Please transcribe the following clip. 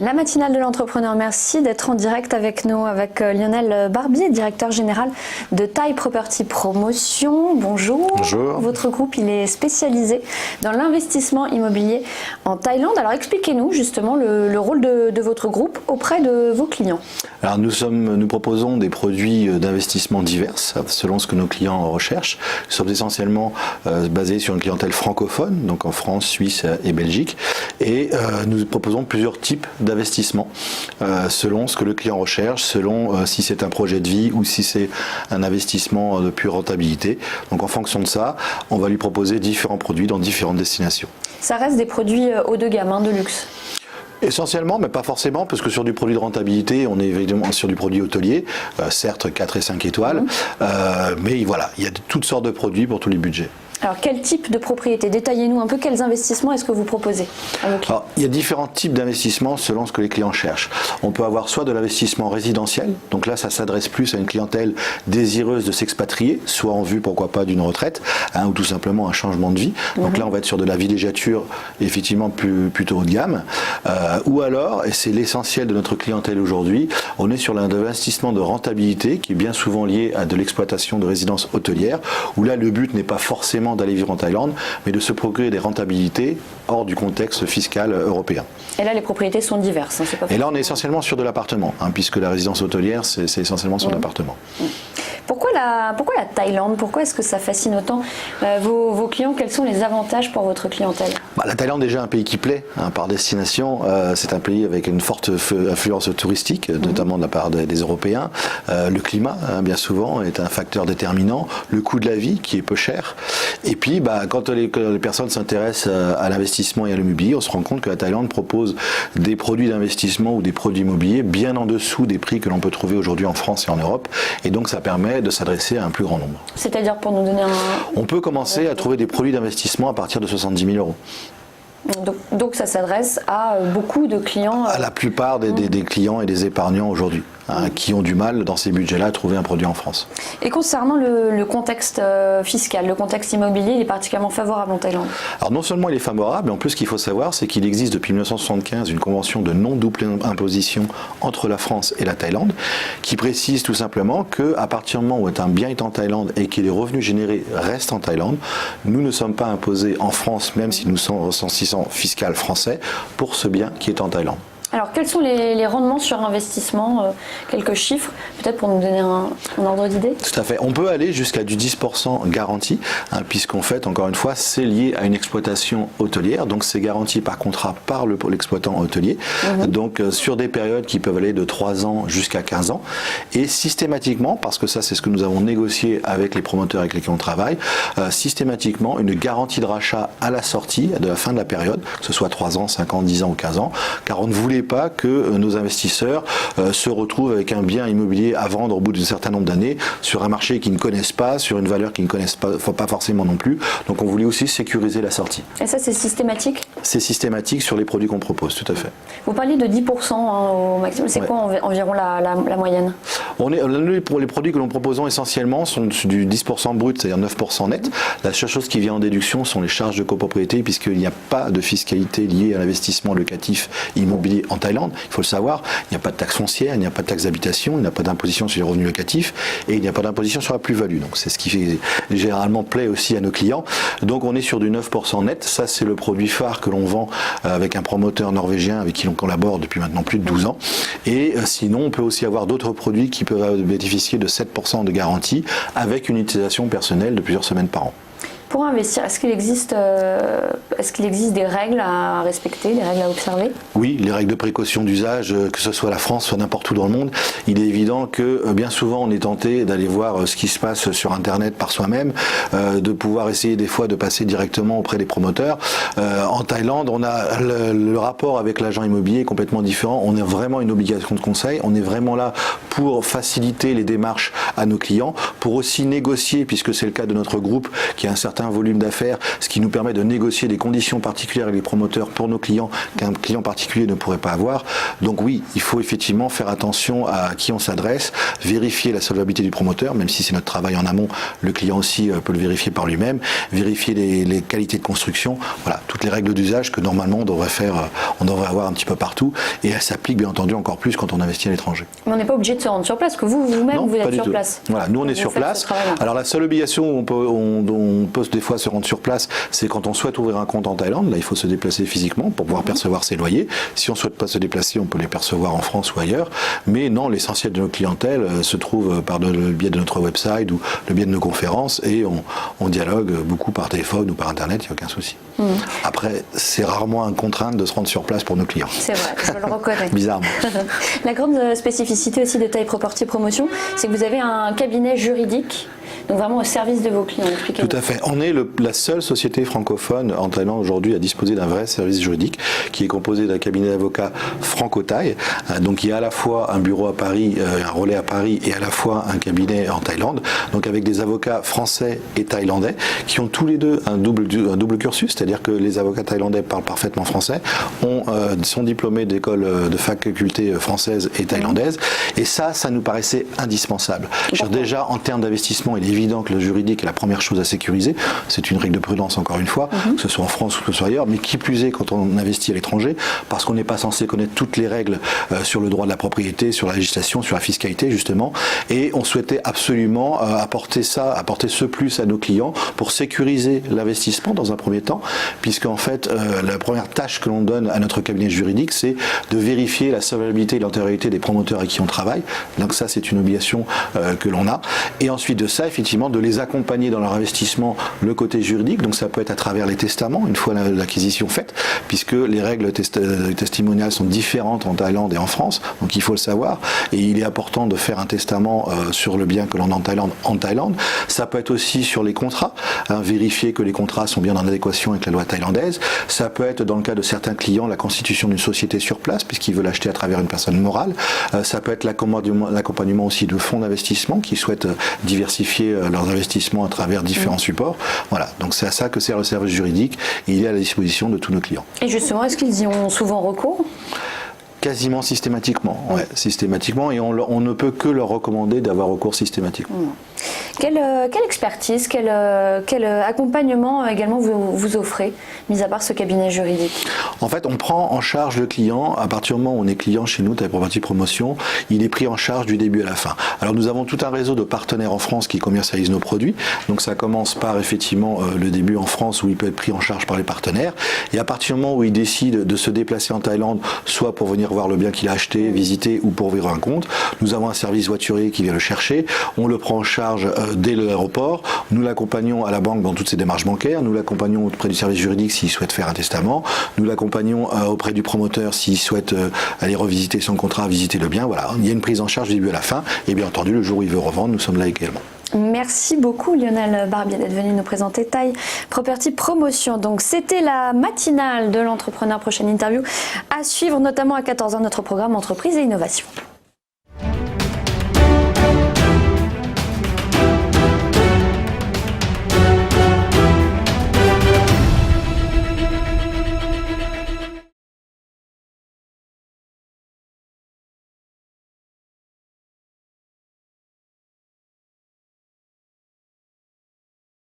La matinale de l'entrepreneur, merci d'être en direct avec nous, avec Lionel Barbier, directeur général de Thai Property Promotion. Bonjour. Bonjour. Votre groupe, il est spécialisé dans l'investissement immobilier en Thaïlande. Alors expliquez-nous justement le rôle de votre groupe auprès de vos clients. Alors nous proposons des produits d'investissement divers selon ce que nos clients recherchent. Nous sommes essentiellement basés sur une clientèle francophone, donc en France, Suisse et Belgique. Et nous proposons plusieurs types d'investissement selon ce que le client recherche, selon si c'est un projet de vie ou si c'est un investissement de pure rentabilité. Donc en fonction de ça, on va lui proposer différents produits dans différentes destinations. Ça reste des produits haut de gamme, de luxe. Essentiellement, mais pas forcément, parce que sur du produit de rentabilité, on est évidemment sur du produit hôtelier, certes 4 et 5 étoiles, mais voilà, il y a toutes sortes de produits pour tous les budgets. Alors, quel type de propriété? Détaillez-nous un peu quels investissements est-ce que vous proposez à vos clients? Alors, il y a différents types d'investissements selon ce que les clients cherchent. On peut avoir soit de l'investissement résidentiel, donc là ça s'adresse plus à une clientèle désireuse de s'expatrier, soit en vue pourquoi pas d'une retraite, ou tout simplement un changement de vie. Donc là on va être sur de la villégiature effectivement plutôt haut de gamme. Ou alors, et c'est l'essentiel de notre clientèle aujourd'hui, on est sur l'investissement de rentabilité qui est bien souvent lié à de l'exploitation de résidences hôtelières, où là le but n'est pas forcément d'aller vivre en Thaïlande, mais de se procurer des rentabilités hors du contexte fiscal européen. Et là, les propriétés sont diverses. C'est pas Et là, on est essentiellement sur de l'appartement, puisque la résidence hôtelière, c'est essentiellement sur l'appartement. Pourquoi la Thaïlande? Pourquoi est-ce que ça fascine autant vos clients? Quels sont les avantages pour votre clientèle? La Thaïlande est déjà un pays qui plaît par destination. C'est un pays avec une forte influence touristique, notamment de la part des Européens. Le climat, bien souvent, est un facteur déterminant. Le coût de la vie, qui est peu cher. Et puis, quand les personnes s'intéressent à l'investissement et à l'immobilier, on se rend compte que la Thaïlande propose des produits d'investissement ou des produits immobiliers bien en dessous des prix que l'on peut trouver aujourd'hui en France et en Europe. Et donc, ça permet de s'adresser à un plus grand nombre. C'est-à-dire, pour nous donner un... On peut commencer à trouver des produits d'investissement à partir de 70 000 euros. Donc ça s'adresse à beaucoup de clients. À la plupart des clients et des épargnants aujourd'hui, qui ont du mal dans ces budgets-là à trouver un produit en France. Et concernant le contexte fiscal, le contexte immobilier, il est particulièrement favorable en Thaïlande? Alors non seulement il est favorable, mais en plus ce qu'il faut savoir, c'est qu'il existe depuis 1975 une convention de non-double imposition entre la France et la Thaïlande, qui précise tout simplement qu'à partir du moment où un bien est en Thaïlande et que les revenus générés restent en Thaïlande, nous ne sommes pas imposés en France, même si nous sommes recensés fiscal français pour ce bien qui est en Thaïlande. Alors, quels sont les rendements sur investissement? Quelques chiffres, peut-être pour nous donner un ordre d'idée? Tout à fait. On peut aller jusqu'à du 10% garanti, puisqu'en fait, encore une fois, c'est lié à une exploitation hôtelière. Donc, c'est garanti par contrat par l'exploitant hôtelier. Donc, sur des périodes qui peuvent aller de 3 ans jusqu'à 15 ans. Et systématiquement, parce que ça, c'est ce que nous avons négocié avec les promoteurs avec lesquels on travaille, systématiquement, une garantie de rachat à la sortie, de la fin de la période, que ce soit 3 ans, 5 ans, 10 ans ou 15 ans, car on ne voulait pas que nos investisseurs se retrouvent avec un bien immobilier à vendre au bout d'un certain nombre d'années sur un marché qu'ils ne connaissent pas, sur une valeur qu'ils ne connaissent pas forcément non plus. Donc on voulait aussi sécuriser la sortie. Et ça, c'est systématique? C'est systématique sur les produits qu'on propose, tout à fait. Vous parliez de 10% au maximum. C'est quoi environ la moyenne? Les produits que nous proposons essentiellement sont du 10% brut, c'est-à-dire 9% net. La seule chose qui vient en déduction sont les charges de copropriété, puisqu'il n'y a pas de fiscalité liée à l'investissement locatif immobilier en Thaïlande. Il faut le savoir, il n'y a pas de taxe foncière, il n'y a pas de taxe d'habitation, il n'y a pas d'imposition sur les revenus locatifs et il n'y a pas d'imposition sur la plus-value. Donc c'est ce qui généralement plaît aussi à nos clients. Donc on est sur du 9% net. Ça, c'est le produit phare que l'on vend avec un promoteur norvégien avec qui l'on collabore depuis maintenant plus de 12 ans. Et sinon, on peut aussi avoir d'autres produits qui peuvent bénéficier de 7% de garantie avec une utilisation personnelle de plusieurs semaines par an. Pour investir, est-ce qu'il existe des règles à respecter, des règles à observer? Oui, les règles de précaution d'usage, que ce soit la France, soit n'importe où dans le monde. Il est évident que bien souvent on est tenté d'aller voir ce qui se passe sur Internet par soi-même, de pouvoir essayer des fois de passer directement auprès des promoteurs. En Thaïlande, on a le rapport avec l'agent immobilier est complètement différent. On a vraiment une obligation de conseil. On est vraiment là pour faciliter les démarches à nos clients, pour aussi négocier, puisque c'est le cas de notre groupe, qui a un certain certain volume d'affaires, ce qui nous permet de négocier des conditions particulières avec les promoteurs pour nos clients qu'un client particulier ne pourrait pas avoir. Donc oui, il faut effectivement faire attention à qui on s'adresse, vérifier la solvabilité du promoteur, même si c'est notre travail en amont, le client aussi peut le vérifier par lui-même, vérifier les qualités de construction, voilà, toutes les règles d'usage que normalement on devrait avoir un petit peu partout, et elles s'appliquent bien entendu encore plus quand on investit à l'étranger. Mais on n'est pas obligé de se rendre sur place, que vous-même vous êtes sur place. Voilà, nous on est sur place. Alors la seule obligation où on peut des fois se rendre sur place, c'est quand on souhaite ouvrir un compte en Thaïlande. Là, il faut se déplacer physiquement pour pouvoir percevoir ses loyers. Si on ne souhaite pas se déplacer, on peut les percevoir en France ou ailleurs. Mais non, l'essentiel de nos clientèles se trouve par le biais de notre website ou le biais de nos conférences, et on dialogue beaucoup par téléphone ou par Internet, il n'y a aucun souci. Après, c'est rarement une contrainte de se rendre sur place pour nos clients. C'est vrai, je le reconnais. Bizarrement. La grande spécificité aussi de Thai Property Promotion, c'est que vous avez un cabinet juridique, donc vraiment au service de vos clients. Expliquez-nous. Tout à fait. On est la seule société francophone en Thaïlande aujourd'hui à disposer d'un vrai service juridique qui est composé d'un cabinet d'avocats franco-thaï. Donc il y a à la fois un bureau à Paris, un relais à Paris, et à la fois un cabinet en Thaïlande. Donc avec des avocats français et thaïlandais qui ont tous les deux un double cursus, c'est-à-dire que les avocats thaïlandais parlent parfaitement français, sont diplômés d'écoles de facultés françaises et thaïlandaises. Et ça nous paraissait indispensable. Déjà en termes d'investissement, il est évident que le juridique est la première chose à sécuriser. C'est une règle de prudence, encore une fois, que ce soit en France ou que ce soit ailleurs, mais qui plus est quand on investit à l'étranger, parce qu'on n'est pas censé connaître toutes les règles sur le droit de la propriété, sur la législation, sur la fiscalité, justement. Et on souhaitait absolument apporter ce plus à nos clients pour sécuriser l'investissement dans un premier temps, puisqu'en fait, la première tâche que l'on donne à notre cabinet juridique, c'est de vérifier la solvabilité et l'antériorité des promoteurs avec qui on travaille. Donc ça, c'est une obligation que l'on a. Et ensuite de ça, effectivement, de les accompagner dans leur investissement, le côté juridique. Donc ça peut être à travers les testaments, une fois l'acquisition faite, puisque les règles testimoniales sont différentes en Thaïlande et en France, donc il faut le savoir. Et il est important de faire un testament sur le bien que l'on a en Thaïlande. Ça peut être aussi sur les contrats, vérifier que les contrats sont bien en adéquation avec la loi thaïlandaise. Ça peut être, dans le cas de certains clients, la constitution d'une société sur place, puisqu'ils veulent acheter à travers une personne morale. Ça peut être l'accompagnement aussi de fonds d'investissement qui souhaitent diversifier leurs investissements à travers différents supports. Voilà, donc c'est à ça que sert le service juridique, et il est à la disposition de tous nos clients. Et justement, est-ce qu'ils y ont souvent recours ? Quasiment systématiquement, ouais, systématiquement, et on ne peut que leur recommander d'avoir recours systématiquement. Quelle expertise, quel accompagnement également vous offrez, mis à part ce cabinet juridique ? En fait, on prend en charge le client. À partir du moment où on est client chez nous, Thai Property Promotion, il est pris en charge du début à la fin. Alors nous avons tout un réseau de partenaires en France qui commercialisent nos produits. Donc ça commence par effectivement le début en France, où il peut être pris en charge par les partenaires. Et à partir du moment où il décide de se déplacer en Thaïlande, soit pour venir voir le bien qu'il a acheté, visiter, ou pour ouvrir un compte, nous avons un service voiturier qui vient le chercher. On le prend en charge dès l'aéroport. Nous l'accompagnons à la banque dans toutes ses démarches bancaires. Nous l'accompagnons auprès du service juridique s'il souhaite faire un testament. Nous l'accompagnons auprès du promoteur s'il souhaite aller revisiter son contrat, visiter le bien. Voilà, il y a une prise en charge du début à la fin. Et bien entendu, le jour où il veut revendre, nous sommes là également. Merci beaucoup Lionel Barbier d'être venu nous présenter Thai Property Promotion. Donc c'était la matinale de l'entrepreneur. Prochaine interview à suivre, notamment à 14h, notre programme Entreprise et Innovation.